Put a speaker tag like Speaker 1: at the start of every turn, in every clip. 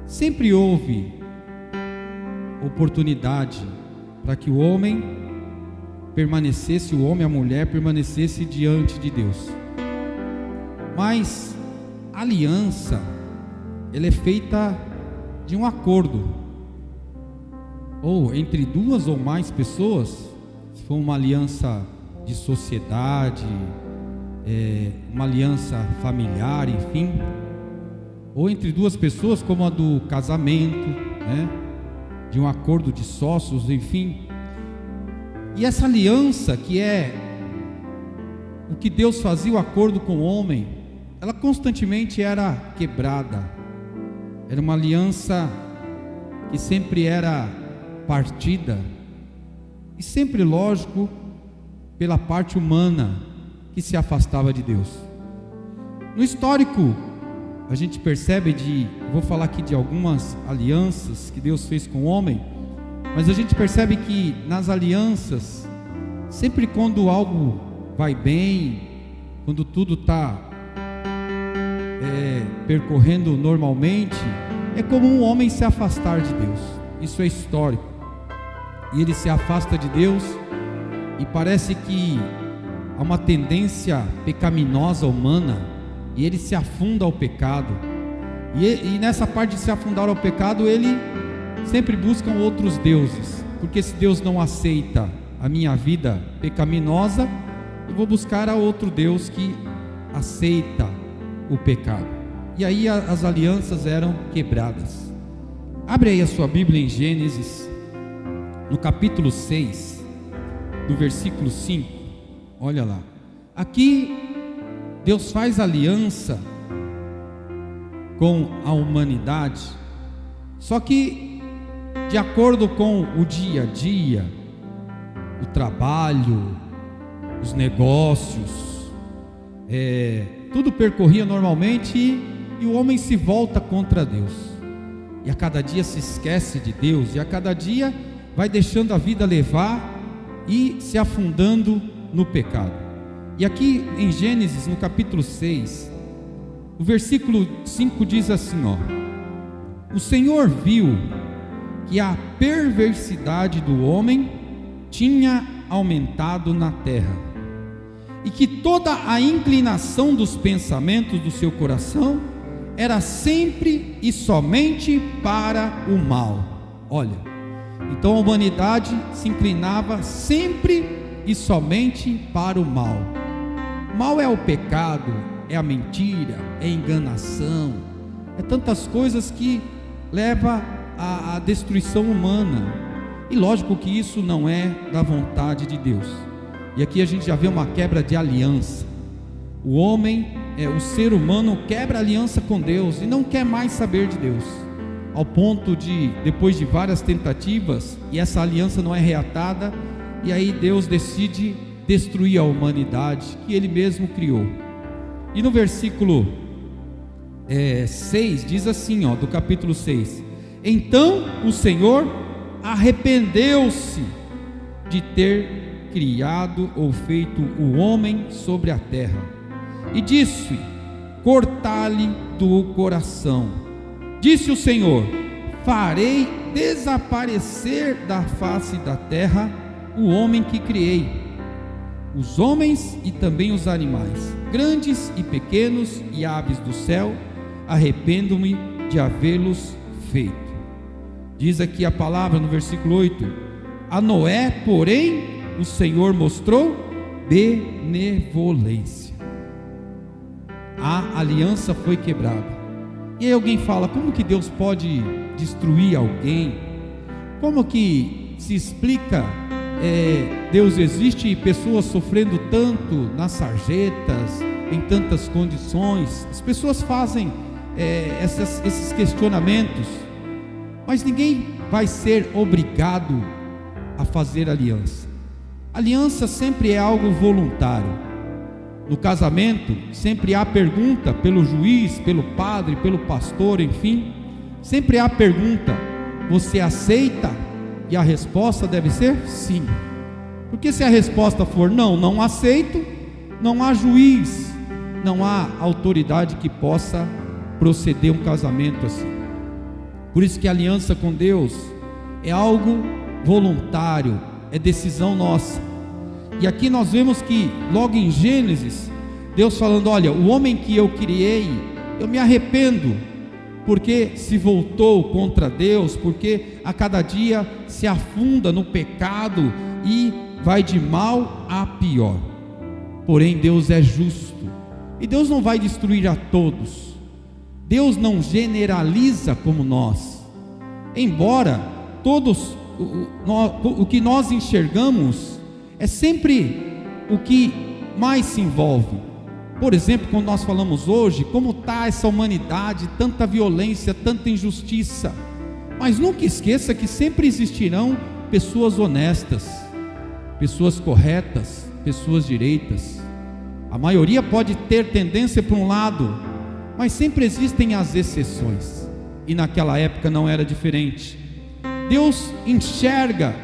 Speaker 1: sempre houve oportunidade para que o homem e a mulher permanecesse diante de Deus. Mas a aliança, ela é feita de um acordo, ou entre duas ou mais pessoas, se for uma aliança de sociedade, uma aliança familiar, enfim, ou entre duas pessoas, como a do casamento, né? De um acordo de sócios, enfim. E essa aliança, que é o que Deus fazia o acordo com o homem, ela constantemente era quebrada. Era uma aliança que sempre era partida, e sempre, lógico, pela parte humana que se afastava de Deus. No histórico, a gente percebe vou falar aqui de algumas alianças que Deus fez com o homem, mas a gente percebe que nas alianças, sempre quando algo vai bem, quando tudo está percorrendo normalmente, é comum um homem se afastar de Deus. Isso é histórico. E ele se afasta de Deus, e parece que há uma tendência pecaminosa humana, e ele se afunda ao pecado. E nessa parte de se afundar ao pecado, ele sempre busca outros deuses, porque se Deus não aceita a minha vida pecaminosa, eu vou buscar a outro Deus que aceita o pecado. E aí as alianças eram quebradas. Abre aí a sua Bíblia em Gênesis, no capítulo 6, do versículo 5. Olha lá. Aqui Deus faz aliança com a humanidade, só que de acordo com o dia a dia, o trabalho, os negócios, tudo percorria normalmente, e o homem se volta contra Deus, e a cada dia se esquece de Deus, e a cada dia vai deixando a vida levar e se afundando no pecado. E aqui em Gênesis, no capítulo 6, o versículo 5 diz assim, o Senhor viu que a perversidade do homem tinha aumentado na terra, e que toda a inclinação dos pensamentos do seu coração era sempre e somente para o mal. Olha, então a humanidade se inclinava sempre e somente para o mal. Mal é o pecado, é a mentira, é a enganação, é tantas coisas que leva à destruição humana. E lógico que isso não é da vontade de Deus. E aqui a gente já vê uma quebra de aliança. O homem, o ser humano, quebra aliança com Deus e não quer mais saber de Deus, ao ponto de, depois de várias tentativas, e essa aliança não é reatada, e aí Deus decide destruir a humanidade que Ele mesmo criou. E no versículo 6 diz assim, do capítulo 6: então o Senhor arrependeu-se de ter criado ou feito o homem sobre a terra, e disse: cortai-lhe do coração. Disse o Senhor: farei desaparecer da face da terra o homem que criei, os homens e também os animais, grandes e pequenos, e aves do céu. Arrependo-me de havê-los feito. Diz aqui a palavra no versículo 8: a Noé, porém, o Senhor mostrou benevolência. A aliança foi quebrada. E aí alguém fala: como que Deus pode destruir alguém? Como que se explica Deus existe e pessoas sofrendo tanto nas sarjetas, em tantas condições? As pessoas fazem esses questionamentos, mas ninguém vai ser obrigado a fazer aliança. Aliança sempre é algo voluntário. No casamento, sempre há pergunta pelo juiz, pelo padre, pelo pastor, enfim, sempre há pergunta: você aceita? E a resposta deve ser sim. Porque se a resposta for não, não aceito, não há juiz, não há autoridade que possa proceder um casamento assim. Por isso que a aliança com Deus é algo voluntário, é decisão nossa. E aqui nós vemos que logo em Gênesis, Deus falando: olha, o homem que eu criei, eu me arrependo, porque se voltou contra Deus, porque a cada dia se afunda no pecado e vai de mal a pior. Porém Deus é justo, e Deus não vai destruir a todos. Deus não generaliza como nós, embora todos, o que nós enxergamos é sempre o que mais se envolve. Por exemplo, quando nós falamos hoje, como está essa humanidade, tanta violência, tanta injustiça, mas nunca esqueça que sempre existirão pessoas honestas, pessoas corretas, pessoas direitas. A maioria pode ter tendência para um lado, mas sempre existem as exceções, e naquela época não era diferente. Deus enxerga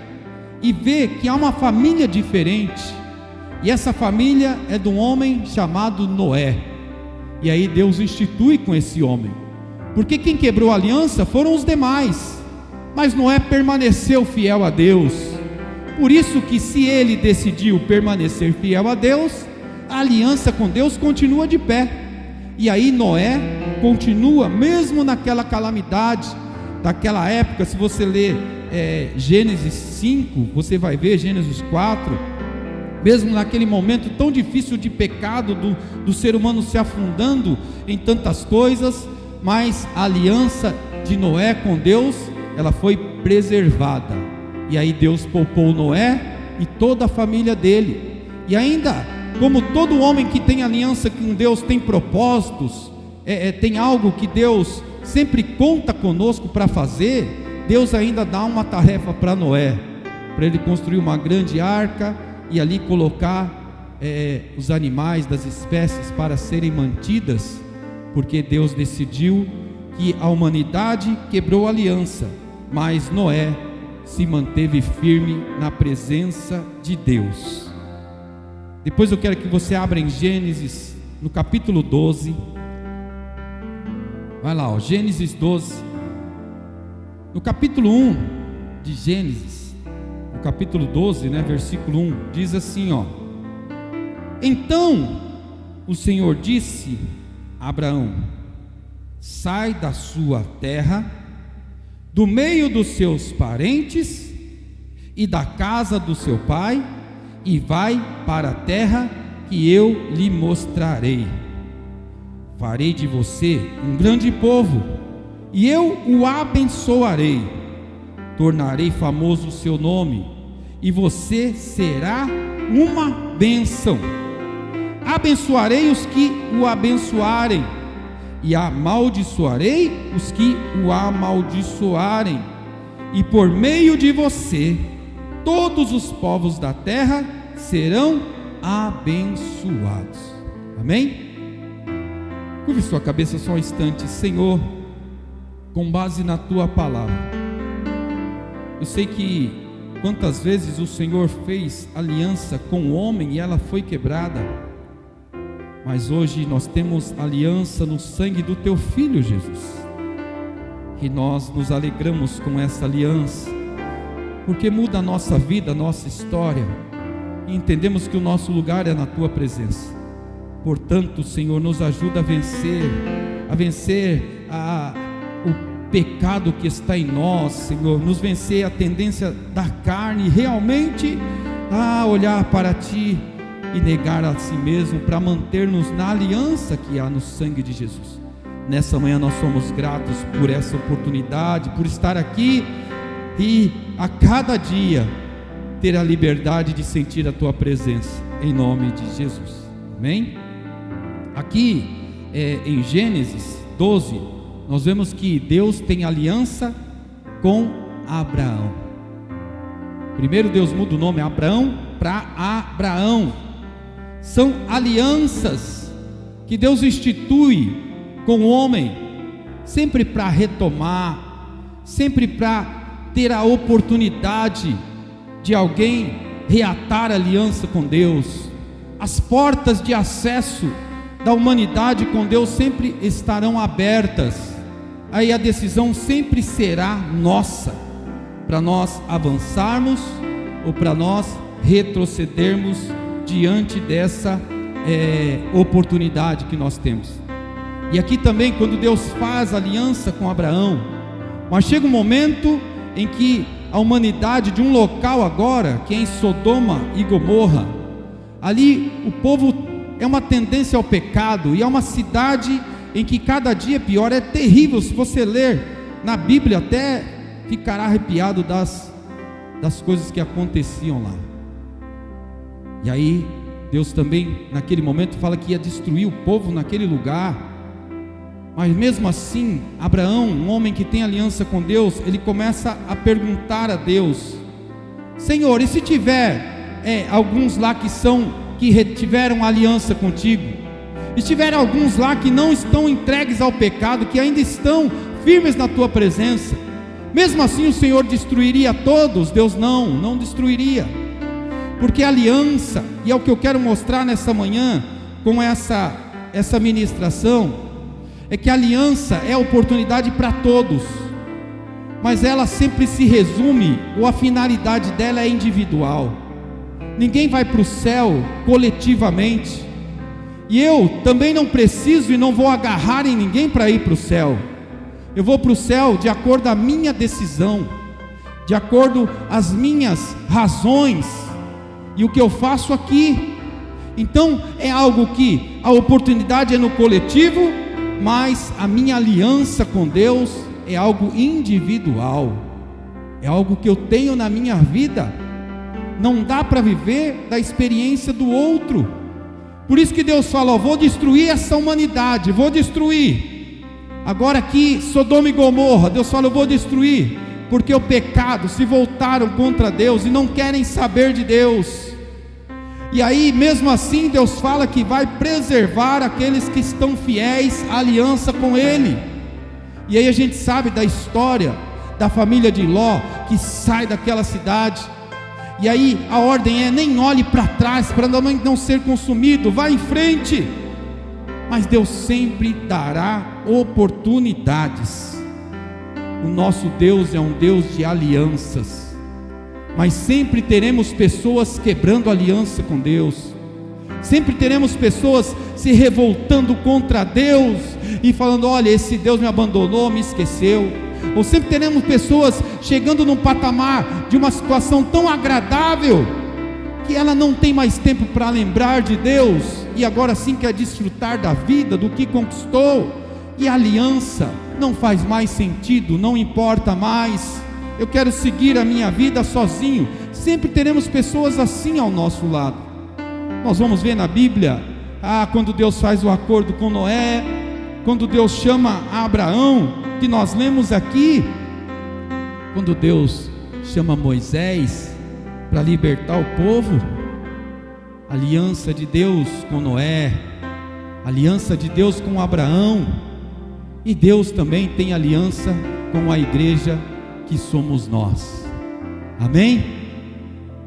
Speaker 1: e vê que há uma família diferente, e essa família é de um homem chamado Noé. E aí Deus institui com esse homem, porque quem quebrou a aliança foram os demais, mas Noé permaneceu fiel a Deus. Por isso que, se ele decidiu permanecer fiel a Deus, a aliança com Deus continua de pé. E aí Noé continua, mesmo naquela calamidade daquela época. Se você ler Gênesis 5, você vai ver Gênesis 4, mesmo naquele momento tão difícil de pecado, do ser humano se afundando em tantas coisas, mas a aliança de Noé com Deus, ela foi preservada. E aí Deus poupou Noé e toda a família dele. E ainda, como todo homem que tem aliança com Deus tem propósitos, tem algo que Deus sempre conta conosco para fazer, Deus ainda dá uma tarefa para Noé, para ele construir uma grande arca e ali colocar os animais das espécies para serem mantidas, porque Deus decidiu que a humanidade quebrou a aliança, mas Noé se manteve firme na presença de Deus. Depois eu quero que você abra em Gênesis, no capítulo 12, vai lá, Gênesis 12, no capítulo 1 de Gênesis, no capítulo 12, versículo 1, diz assim, então o Senhor disse a Abraão: sai da sua terra, do meio dos seus parentes e da casa do seu pai, e vai para a terra que eu lhe mostrarei. Farei de você um grande povo, e eu o abençoarei, tornarei famoso o seu nome, e você será uma bênção. Abençoarei os que o abençoarem, e amaldiçoarei os que o amaldiçoarem, e por meio de você todos os povos da terra serão abençoados. Amém? Curve sua cabeça só um instante. Senhor, com base na tua palavra, eu sei que quantas vezes o Senhor fez aliança com o homem e ela foi quebrada, mas hoje nós temos aliança no sangue do teu Filho Jesus, que nós nos alegramos com essa aliança, porque muda a nossa vida, a nossa história, e entendemos que o nosso lugar é na tua presença. Portanto, Senhor, nos ajuda a vencer o pecado que está em nós, Senhor, nos vencer a tendência da carne, realmente a olhar para Ti e negar a si mesmo, para manter-nos na aliança que há no sangue de Jesus. Nessa manhã nós somos gratos por essa oportunidade, por estar aqui e a cada dia ter a liberdade de sentir a tua presença, em nome de Jesus. Amém? Aqui em Gênesis 12, nós vemos que Deus tem aliança com Abraão. Primeiro Deus muda o nome Abraão para Abraão. São alianças que Deus institui com o homem, sempre para retomar, sempre para ter a oportunidade de alguém reatar a aliança com Deus. As portas de acesso da humanidade com Deus sempre estarão abertas, aí a decisão sempre será nossa, para nós avançarmos ou para nós retrocedermos diante dessa oportunidade que nós temos. E aqui também, quando Deus faz aliança com Abraão, mas chega um momento em que a humanidade de um local agora, que é em Sodoma e Gomorra, ali o povo é uma tendência ao pecado, e é uma cidade em que cada dia é pior, é terrível. Se você ler na Bíblia, até ficará arrepiado das coisas que aconteciam lá. E aí Deus também naquele momento fala que ia destruir o povo naquele lugar. Mas mesmo assim, Abraão, um homem que tem aliança com Deus, ele começa a perguntar a Deus: Senhor, e se tiver alguns lá que tiveram aliança contigo, e tiver alguns lá que não estão entregues ao pecado, que ainda estão firmes na tua presença, mesmo assim o Senhor destruiria todos? Deus não destruiria, porque a aliança, e é o que eu quero mostrar nessa manhã com essa ministração, é que a aliança é oportunidade para todos, mas ela sempre se resume, ou a finalidade dela é individual. Ninguém vai para o céu coletivamente, e eu também não preciso e não vou agarrar em ninguém para ir para o céu. Eu vou para o céu de acordo com a minha decisão, de acordo com as minhas razões, e o que eu faço aqui. Então é algo que a oportunidade é no coletivo, mas a minha aliança com Deus é algo individual, é algo que eu tenho na minha vida. Não dá para viver da experiência do outro. Por isso que Deus fala: vou destruir essa humanidade, vou destruir. Agora aqui, Sodoma e Gomorra, Deus fala: eu vou destruir, porque o pecado se voltaram contra Deus e não querem saber de Deus. E aí, mesmo assim, Deus fala que vai preservar aqueles que estão fiéis à aliança com Ele. E aí a gente sabe da história da família de Ló, que sai daquela cidade, e aí a ordem é: nem olhe para trás, para não ser consumido, vá em frente. Mas Deus sempre dará oportunidades. O nosso Deus é um Deus de alianças, mas sempre teremos pessoas quebrando aliança com Deus, sempre teremos pessoas se revoltando contra Deus e falando: olha, esse Deus me abandonou, me esqueceu. Ou sempre teremos pessoas chegando num patamar de uma situação tão agradável que ela não tem mais tempo para lembrar de Deus, e agora sim quer desfrutar da vida, do que conquistou, e a aliança não faz mais sentido, não importa mais. Eu quero seguir a minha vida sozinho. Sempre teremos pessoas assim ao nosso lado. Nós vamos ver na Bíblia, quando Deus faz o acordo com Noé, quando Deus chama Abraão, que nós lemos aqui, quando Deus chama Moisés para libertar o povo, aliança de Deus com Noé, aliança de Deus com Abraão, e Deus também tem aliança com a igreja que somos nós. Amém?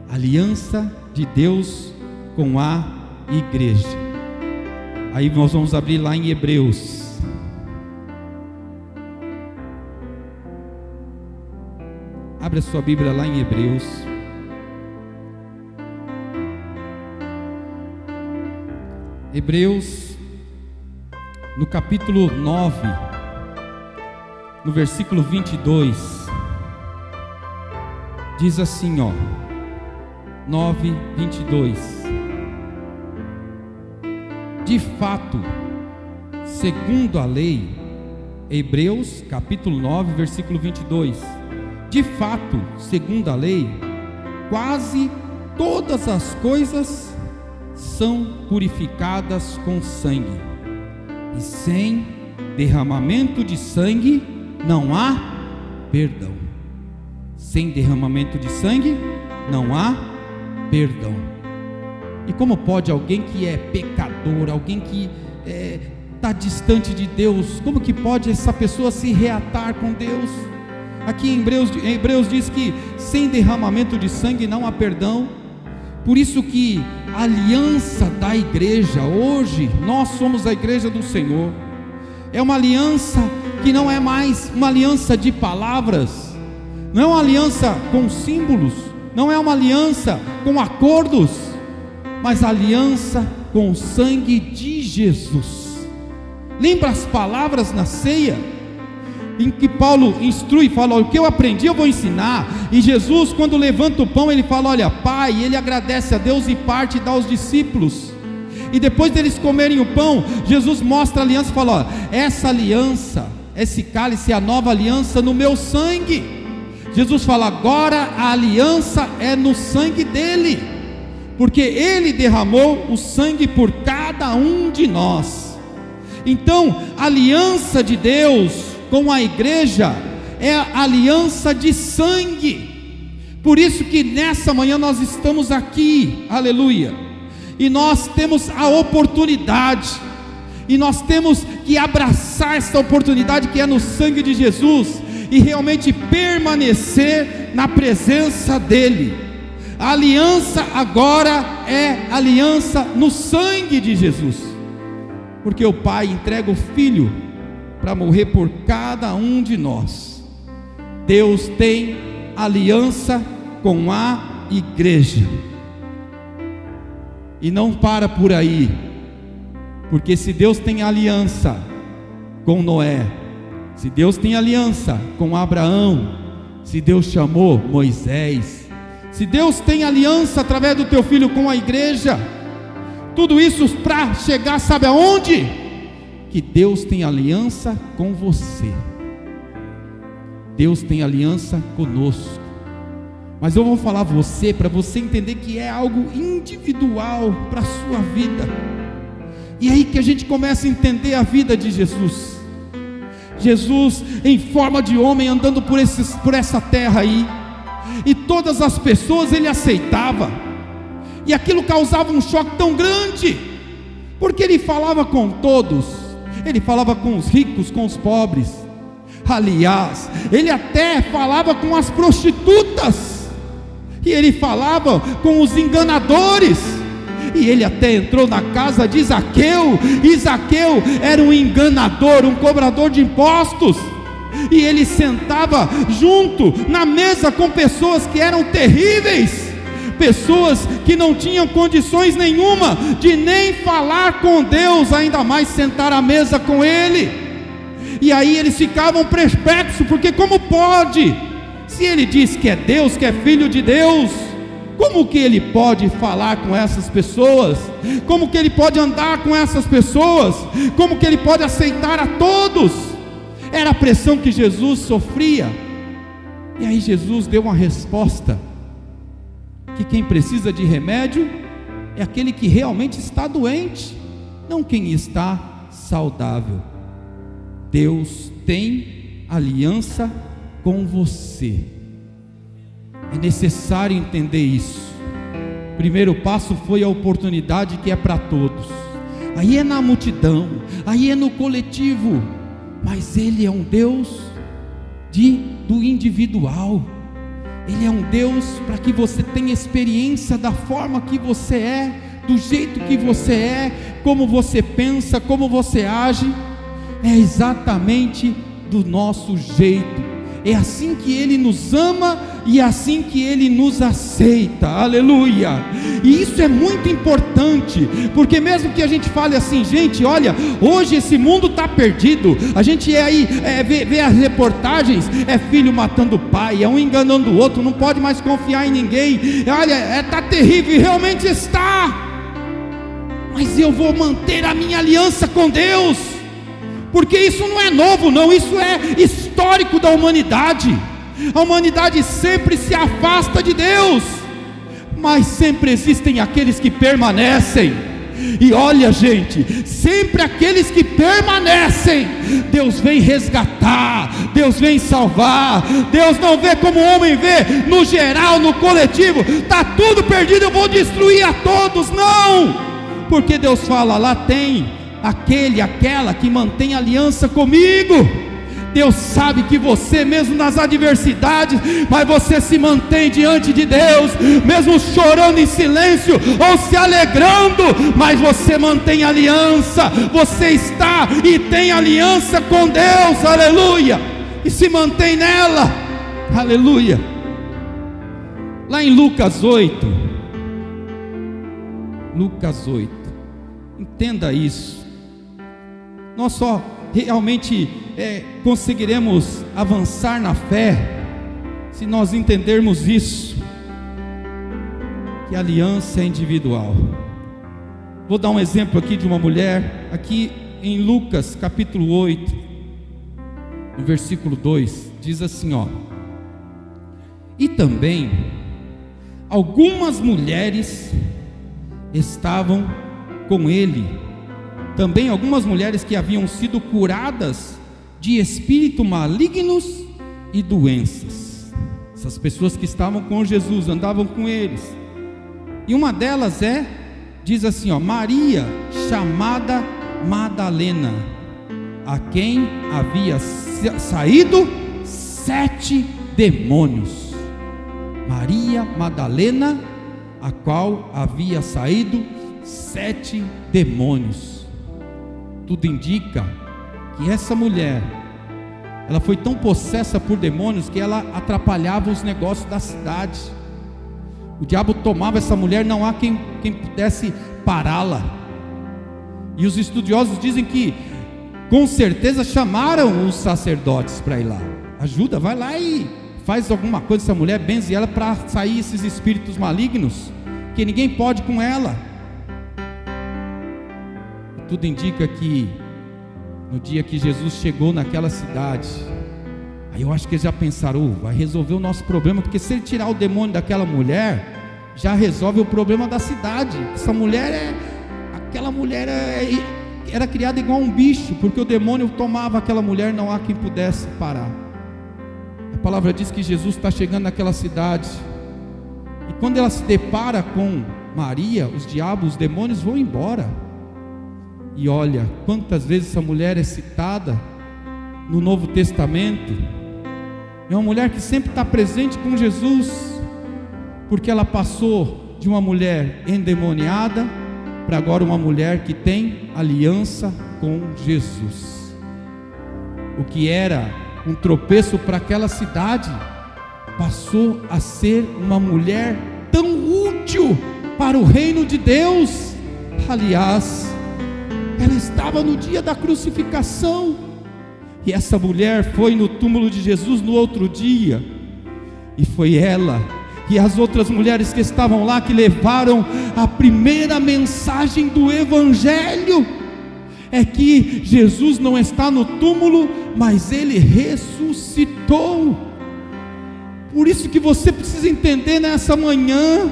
Speaker 1: Aliança de Deus com a igreja. Aí nós vamos abrir lá em Hebreus. Abre a sua Bíblia lá em Hebreus. Hebreus, no capítulo 9, no versículo 22, diz assim, 9:22: de fato, segundo a lei, Hebreus capítulo 9, versículo 22, de fato, segundo a lei, quase todas as coisas são purificadas com sangue, e sem derramamento de sangue não há perdão. Sem derramamento de sangue não há perdão. E como pode alguém que é pecador, alguém que está distante de Deus, como que pode essa pessoa se reatar com Deus? Aqui em Hebreus diz que sem derramamento de sangue não há perdão. Por isso que a aliança da igreja, hoje nós somos a igreja do Senhor, é uma aliança que não é mais uma aliança de palavras, não é uma aliança com símbolos, não é uma aliança com acordos, mas aliança com o sangue de Jesus. Lembra as palavras na ceia, em que Paulo instrui, fala: o que eu aprendi eu vou ensinar. E Jesus, quando levanta o pão, ele fala: olha, Pai, ele agradece a Deus e parte e dá aos discípulos. E depois deles comerem o pão, Jesus mostra a aliança e fala: ó, essa aliança, esse cálice é a nova aliança no meu sangue. Jesus fala: agora a aliança é no sangue dele, porque ele derramou o sangue por cada um de nós. Então, a aliança de Deus com a igreja é a aliança de sangue. Por isso que nessa manhã nós estamos aqui, aleluia, e nós temos a oportunidade, e nós temos que abraçar essa oportunidade que é no sangue de Jesus, e realmente permanecer na presença dele. A aliança agora é aliança no sangue de Jesus, porque o Pai entrega o Filho para morrer por cada um de nós. Deus tem aliança com a igreja, e não para por aí, porque se Deus tem aliança com Noé, se Deus tem aliança com Abraão, se Deus chamou Moisés, se Deus tem aliança através do teu filho com a igreja, tudo isso para chegar, sabe aonde? Que Deus tem aliança com você. Deus tem aliança conosco. Mas eu vou falar você, para você entender que é algo individual para a sua vida. E aí que a gente começa a entender a vida de Jesus. Jesus em forma de homem, andando por essa terra aí, e todas as pessoas ele aceitava, e aquilo causava um choque tão grande, porque ele falava com todos, ele falava com os ricos, com os pobres, aliás, ele até falava com as prostitutas, e ele falava com os enganadores, e ele até entrou na casa de Zaqueu, e Zaqueu era um enganador, um cobrador de impostos, e ele sentava junto na mesa com pessoas que eram terríveis, pessoas que não tinham condições nenhuma de nem falar com Deus, ainda mais sentar à mesa com ele. E aí eles ficavam perplexos, porque como pode? Se ele diz que é Deus, que é filho de Deus, como que ele pode falar com essas pessoas? Como que ele pode andar com essas pessoas? Como que ele pode aceitar a todos? Era a pressão que Jesus sofria. E aí Jesus deu uma resposta, que quem precisa de remédio é aquele que realmente está doente, não quem está saudável. Deus tem aliança com você. É necessário entender isso. O primeiro passo foi a oportunidade que é para todos. Aí é na multidão, aí é no coletivo, mas Ele é um Deus do individual. Ele é um Deus para que você tenha experiência da forma que você é, do jeito que você é, como você pensa, como você age. É exatamente do nosso jeito. É assim que Ele nos ama e é assim que Ele nos aceita, aleluia. E isso é muito importante, porque mesmo que a gente fale assim, gente, olha, hoje esse mundo está perdido, a gente vê as reportagens, é filho matando o pai, é um enganando o outro, não pode mais confiar em ninguém, olha, está terrível, e realmente está, mas eu vou manter a minha aliança com Deus, porque isso não é novo não, isso é histórico da humanidade. A humanidade sempre se afasta de Deus, mas sempre existem aqueles que permanecem. E olha, gente, sempre aqueles que permanecem, Deus vem resgatar, Deus vem salvar. Deus não vê como o homem vê, no geral, no coletivo, está tudo perdido, eu vou destruir a todos. Não, porque Deus fala, lá tem aquela que mantém aliança comigo, Deus sabe que você, mesmo nas adversidades, mas você se mantém diante de Deus, mesmo chorando em silêncio ou se alegrando, mas você mantém aliança, você está e tem aliança com Deus, aleluia, e se mantém nela, aleluia. Lá em Lucas 8, entenda isso, nós só realmente conseguiremos avançar na fé se nós entendermos isso, que a aliança é individual. Vou dar um exemplo aqui de uma mulher, aqui em Lucas capítulo 8, no versículo 2, diz assim, ó: e também algumas mulheres estavam com ele, também algumas mulheres que haviam sido curadas de espíritos malignos e doenças. Essas pessoas que estavam com Jesus, andavam com eles, e uma delas diz assim, ó: Maria, chamada Madalena, a quem havia saído 7 demônios. Maria Madalena, a qual havia saído 7 demônios. Tudo indica que essa mulher, ela foi tão possessa por demônios que ela atrapalhava os negócios da cidade. O diabo tomava essa mulher, não há quem pudesse pará-la. E os estudiosos dizem que com certeza chamaram os sacerdotes para ir lá. Ajuda, vai lá e faz alguma coisa, essa mulher, benze ela para sair esses espíritos malignos, que ninguém pode com ela. Tudo indica que no dia que Jesus chegou naquela cidade, aí eu acho que eles já pensaram, vai resolver o nosso problema, porque se ele tirar o demônio daquela mulher, já resolve o problema da cidade. Essa mulher aquela mulher era criada igual um bicho, porque o demônio tomava aquela mulher, não há quem pudesse parar. A palavra diz que Jesus está chegando naquela cidade, e quando ela se depara com Maria, os diabos, os demônios vão embora. E olha, quantas vezes essa mulher é citada no Novo Testamento. É uma mulher que sempre está presente com Jesus, porque ela passou de uma mulher endemoniada para agora uma mulher que tem aliança com Jesus. O que era um tropeço para aquela cidade, passou a ser uma mulher tão útil para o reino de Deus. Aliás, ela estava no dia da crucificação, e essa mulher foi no túmulo de Jesus no outro dia, e foi ela e as outras mulheres que estavam lá que levaram a primeira mensagem do Evangelho, é que Jesus não está no túmulo, mas Ele ressuscitou. Por isso que você precisa entender nessa manhã,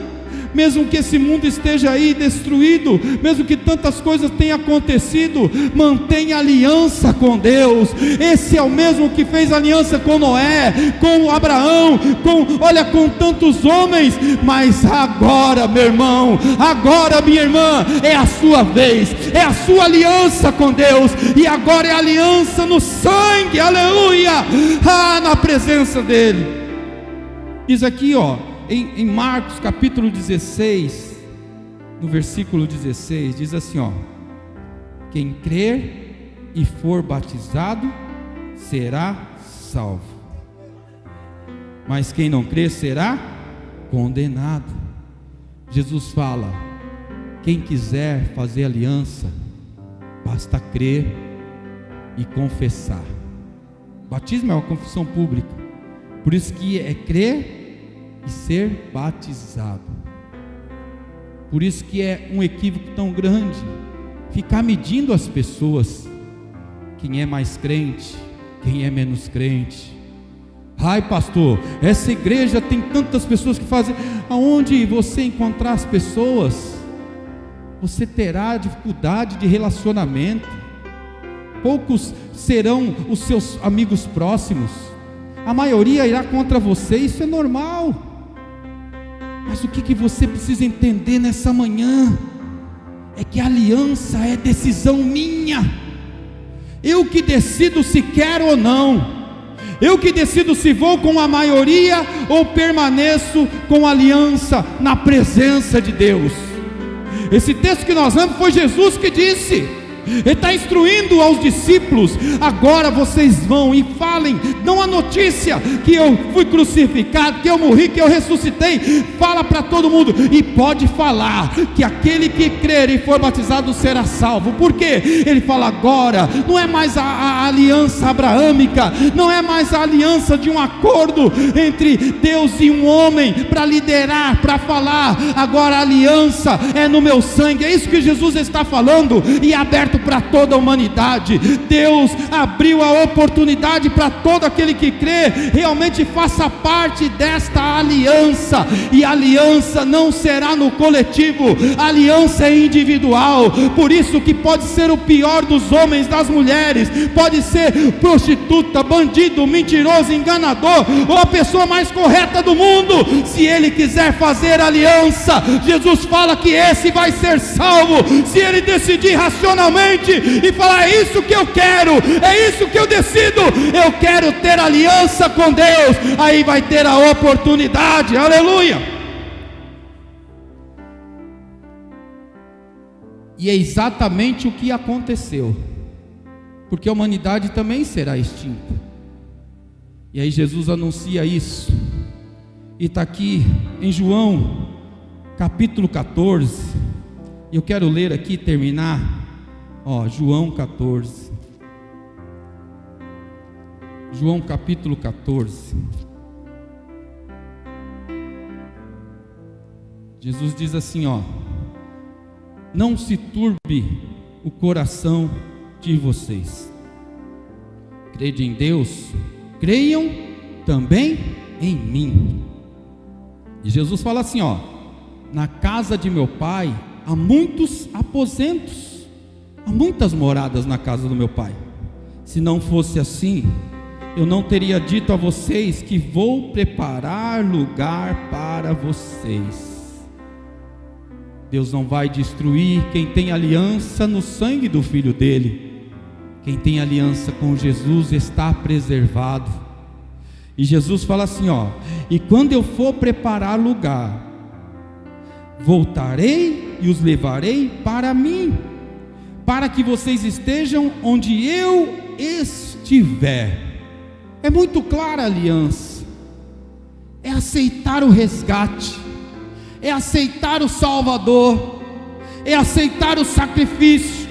Speaker 1: mesmo que esse mundo esteja aí destruído, mesmo que tantas coisas tenham acontecido, mantenha aliança com Deus. Esse é o mesmo que fez aliança com Noé, com Abraão, com tantos homens. Mas agora, meu irmão, agora, minha irmã, é a sua vez, é a sua aliança com Deus, e agora é aliança no sangue, aleluia, na presença dEle. Diz aqui, em Marcos capítulo 16, no versículo 16, diz assim, quem crer e for batizado será salvo, mas quem não crer será condenado. Jesus fala, quem quiser fazer aliança, basta crer e confessar. Batismo é uma confissão pública, por isso que é crer e ser batizado. Por isso que é um equívoco tão grande ficar medindo as pessoas, quem é mais crente, quem é menos crente. Ai pastor, essa igreja tem tantas pessoas que fazem. Aonde você encontrar as pessoas, você terá dificuldade de relacionamento. Poucos serão os seus amigos próximos, a maioria irá contra você. Isso é normal. Mas o que você precisa entender nessa manhã é que a aliança é decisão minha. Eu que decido se quero ou não. Eu que decido se vou com a maioria ou permaneço com a aliança na presença de Deus. Esse texto que nós lemos foi Jesus que disse. Ele está instruindo aos discípulos: agora vocês vão e falem, dão a notícia que eu fui crucificado, que eu morri, que eu ressuscitei. Fala para todo mundo, e pode falar que aquele que crer e for batizado será salvo. Por quê? Ele fala: agora não é mais a aliança abraâmica, não é mais a aliança de um acordo entre Deus e um homem para liderar, para falar. Agora a aliança é no meu sangue. É isso que Jesus está falando, e é aberto para toda a humanidade. Deus abriu a oportunidade para todo aquele que crê realmente faça parte desta aliança. E a aliança não será no coletivo, a aliança é individual. Por isso que pode ser o pior dos homens, das mulheres, pode ser prostituta, bandido, mentiroso, enganador, ou a pessoa mais correta do mundo. Se ele quiser fazer aliança, Jesus fala que esse vai ser salvo. Se ele decidir racionalmente e falar: é isso que eu quero, é isso que eu decido, eu quero ter aliança com Deus, aí vai ter a oportunidade. Aleluia. E é exatamente o que aconteceu, porque a humanidade também será extinta. E aí Jesus anuncia isso, e está aqui em João capítulo 14. Eu quero ler aqui, terminar. João 14. João capítulo 14. Jesus diz assim: não se turbe o coração de vocês. Crede em Deus, creiam também em mim. E Jesus fala assim: na casa de meu Pai há muitos aposentos, há muitas moradas na casa do meu Pai. Se não fosse assim, eu não teria dito a vocês que vou preparar lugar para vocês. Deus não vai destruir quem tem aliança no sangue do Filho dele. Quem tem aliança com Jesus está preservado. E Jesus fala assim: e quando eu for preparar lugar, voltarei e os levarei para mim, para que vocês estejam onde eu estiver. É muito clara a aliança, é aceitar o resgate, é aceitar o Salvador, é aceitar o sacrifício,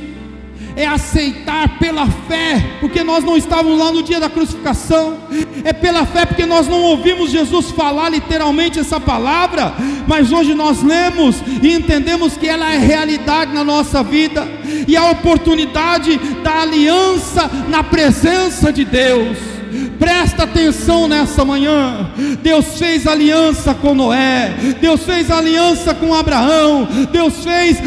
Speaker 1: é aceitar pela fé, porque nós não estávamos lá no dia da crucificação. É pela fé porque nós não ouvimos Jesus falar literalmente essa palavra, mas hoje nós lemos e entendemos que ela é realidade na nossa vida, e a oportunidade da aliança na presença de Deus. Presta atenção nessa manhã. Deus fez aliança com Noé, Deus fez aliança com Abraão, Deus fez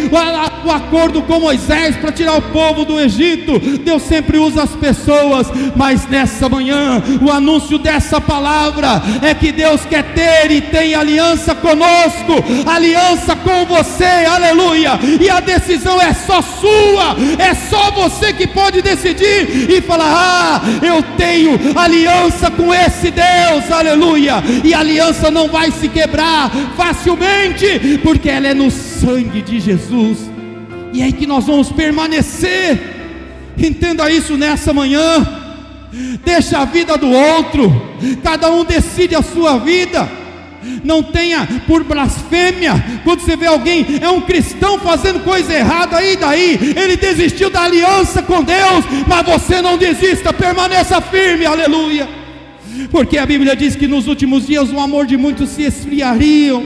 Speaker 1: o acordo com Moisés para tirar o povo do Egito. Deus sempre usa as pessoas, mas nessa manhã o anúncio dessa palavra é que Deus quer ter e tem aliança conosco, aliança com você. Aleluia. E a decisão é só sua, é só você que pode decidir e falar: eu tenho aliança com esse Deus. Aleluia. E a aliança não vai se quebrar facilmente, porque ela é no sangue de Jesus, e é aí que nós vamos permanecer. Entenda isso nessa manhã. Deixa a vida do outro, cada um decide a sua vida. Não tenha por blasfêmia. Quando você vê alguém, é um cristão fazendo coisa errada, aí daí, ele desistiu da aliança com Deus. Mas você não desista, permaneça firme. Aleluia. Porque a Bíblia diz que nos últimos dias o amor de muitos se esfriariam,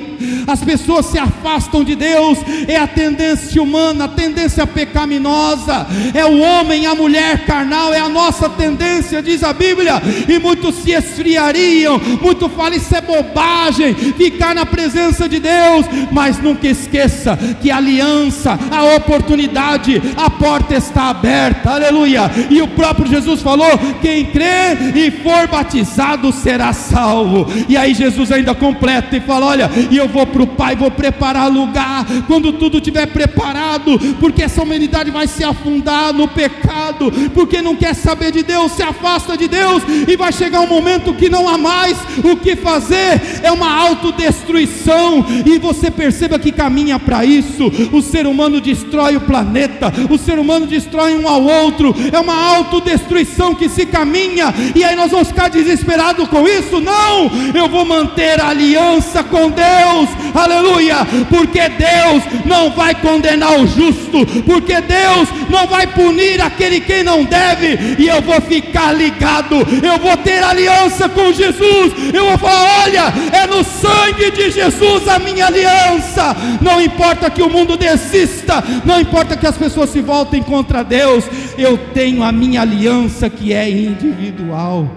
Speaker 1: as pessoas se afastam de Deus. É a tendência humana, a tendência pecaminosa, é o homem, a mulher carnal, é a nossa tendência, diz a Bíblia. E muitos se esfriariam, muito falam: isso é bobagem, ficar na presença de Deus. Mas nunca esqueça que a aliança, a oportunidade, a porta está aberta. Aleluia. E o próprio Jesus falou: quem crê e for batizado será salvo. E aí Jesus ainda completa e fala: olha, e eu vou para o Pai, vou preparar preparar lugar, quando tudo estiver preparado, porque essa humanidade vai se afundar no pecado, porque não quer saber de Deus, se afasta de Deus, e vai chegar um momento que não há mais o que fazer, é uma autodestruição, e você perceba que caminha para isso. O ser humano destrói o planeta, o ser humano destrói um ao outro, é uma autodestruição que se caminha, e aí nós vamos ficar desesperados com isso? Não, eu vou manter a aliança com Deus, aleluia, porque Deus não vai condenar o justo, porque Deus não vai punir aquele que não deve, e eu vou ficar ligado, eu vou ter aliança com Jesus, eu vou falar: olha, é no sangue de Jesus a minha aliança. Não importa que o mundo desista, não importa que as pessoas se voltem contra Deus, eu tenho a minha aliança que é individual,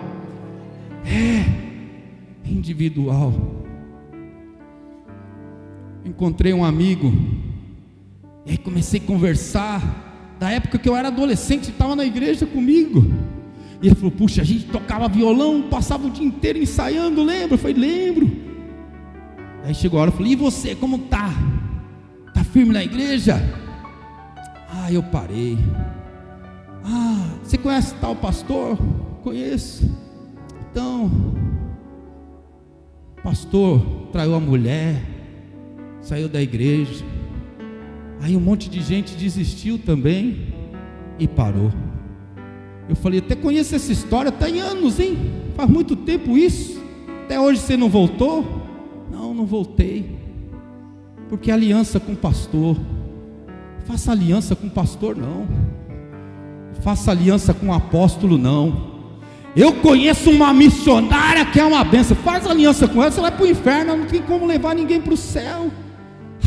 Speaker 1: individual. Encontrei um amigo, e aí comecei a conversar, da época que eu era adolescente, estava na igreja comigo, e ele falou: puxa, a gente tocava violão, passava o dia inteiro ensaiando, lembra? Eu falei: lembro. Aí chegou a hora, eu falei: e você, como tá? Tá firme na igreja? Ah, eu parei. Ah, você conhece tal pastor? Conheço. Então, pastor traiu a mulher, saiu da igreja. Aí um monte de gente desistiu também e parou. Eu falei: até conheço essa história, está em anos, hein? Faz muito tempo isso. Até hoje você não voltou? Não voltei. Porque aliança com pastor, faça aliança com pastor não, faça aliança com apóstolo não. Eu conheço uma missionária que é uma benção, faz aliança com ela, você vai para o inferno, não tem como levar ninguém para o céu.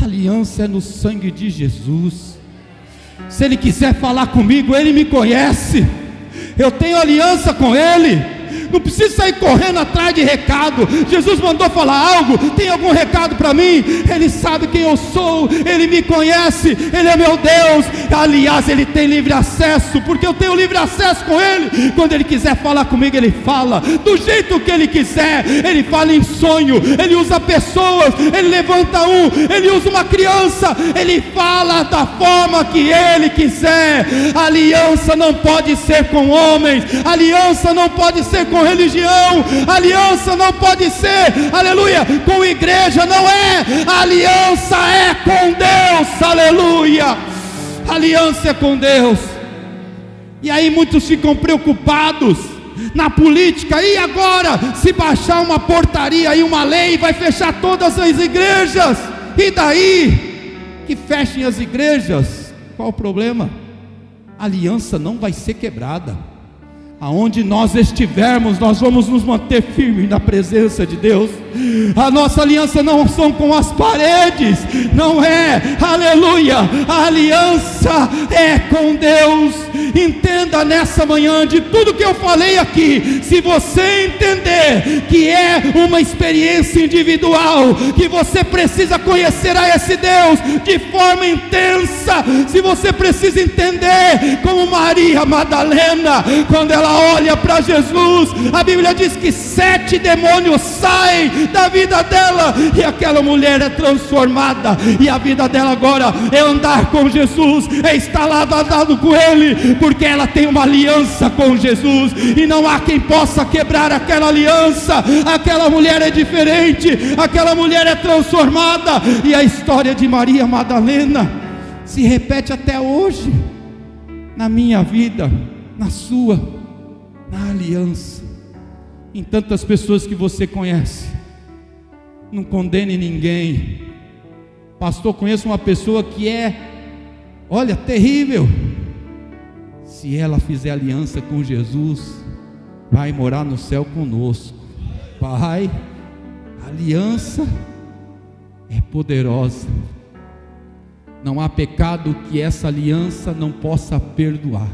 Speaker 1: Aliança é no sangue de Jesus. Se Ele quiser falar comigo, Ele me conhece, eu tenho aliança com Ele. Não precisa sair correndo atrás de recado. Jesus mandou falar algo, tem algum recado para mim? Ele sabe quem eu sou, Ele me conhece, Ele é meu Deus. Aliás, Ele tem livre acesso, porque eu tenho livre acesso com Ele. Quando Ele quiser falar comigo, Ele fala do jeito que Ele quiser. Ele fala em sonho, Ele usa pessoas, Ele levanta Ele usa uma criança, Ele fala da forma que Ele quiser. Aliança não pode ser com homens, aliança não pode ser com religião, aliança não pode ser, aleluia, com igreja, não é. Aliança é com Deus, aleluia. Aliança é com Deus. E aí muitos ficam preocupados na política: e agora, se baixar uma portaria aí, uma lei, vai fechar todas as igrejas, e daí? Que fechem as igrejas, qual o problema? A aliança não vai ser quebrada. Aonde nós estivermos, nós vamos nos manter firmes na presença de Deus. A nossa aliança não são com as paredes, não é, aleluia, a aliança é com Deus. Entenda nessa manhã, de tudo que eu falei aqui, se você entender que é uma experiência individual, que você precisa conhecer a esse Deus de forma intensa, se você precisa entender como Maria Madalena, quando ela olha para Jesus, a Bíblia diz que 7 demônios saem da vida dela, e aquela mulher é transformada, e a vida dela agora é andar com Jesus, é estar lado a lado com Ele, porque ela tem uma aliança com Jesus, e não há quem possa quebrar aquela aliança. Aquela mulher é diferente, aquela mulher é transformada, e a história de Maria Madalena se repete até hoje, na minha vida, na sua, na aliança. Em tantas pessoas que você conhece, não condene ninguém. Pastor, conheço uma pessoa que é, olha, terrível. Se ela fizer aliança com Jesus, vai morar no céu conosco. Pai, a aliança é poderosa. Não há pecado que essa aliança não possa perdoar.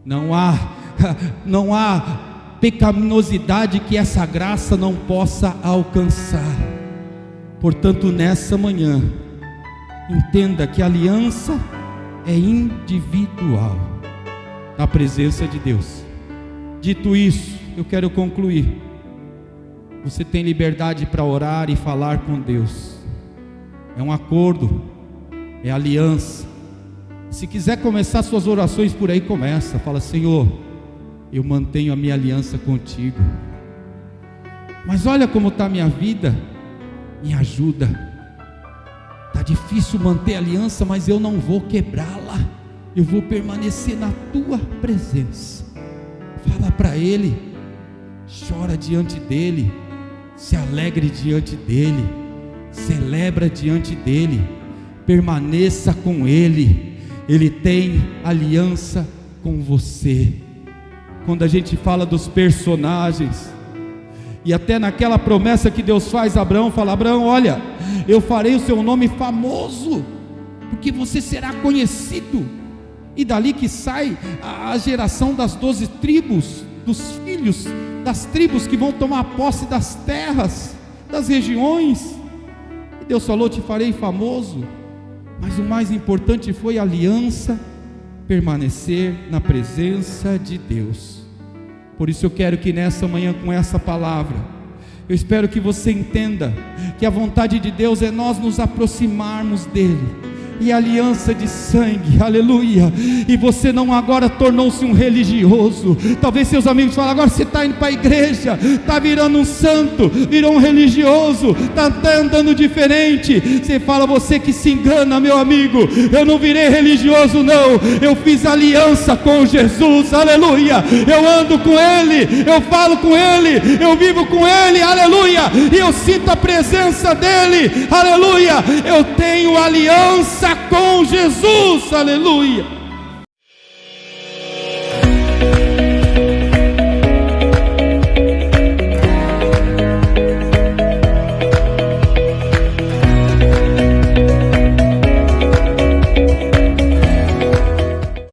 Speaker 1: Não há pecaminosidade que essa graça não possa alcançar. Portanto, nessa manhã, entenda que a aliança é individual na presença de Deus. Dito isso, eu quero concluir. Você tem liberdade para orar e falar com Deus. é um acordo, é aliança. Se quiser começar suas orações por aí, começa, fala: Senhor, eu mantenho a minha aliança contigo, mas olha como está a minha vida, me ajuda. Está difícil manter a aliança, mas eu não vou quebrá-la, eu vou permanecer na tua presença. Fala para Ele, chora diante dEle, se alegre diante dEle, celebra diante dEle, permaneça com Ele. Ele tem aliança com você. Quando a gente fala dos personagens, e até naquela promessa que Deus faz a Abraão, fala: Abraão, olha, eu farei o seu nome famoso, porque você será conhecido. E dali que sai a geração das 12 tribos, dos filhos das tribos que vão tomar posse das terras, das regiões. E Deus falou: te farei famoso. Mas o mais importante foi a aliança, permanecer na presença de Deus. Por isso eu quero que nessa manhã, com essa palavra, eu espero que você entenda que a vontade de Deus é nós nos aproximarmos dEle, e aliança de sangue, aleluia. E você não agora tornou-se um religioso. Talvez seus amigos falem: agora você está indo para a igreja, está virando um santo, virou um religioso, está andando diferente. Você fala: você que se engana, meu amigo, eu não virei religioso não, eu fiz aliança com Jesus, aleluia. Eu ando com Ele, eu falo com Ele, eu vivo com Ele, aleluia. E eu sinto a presença dEle, aleluia. Eu tenho aliança com Jesus, aleluia.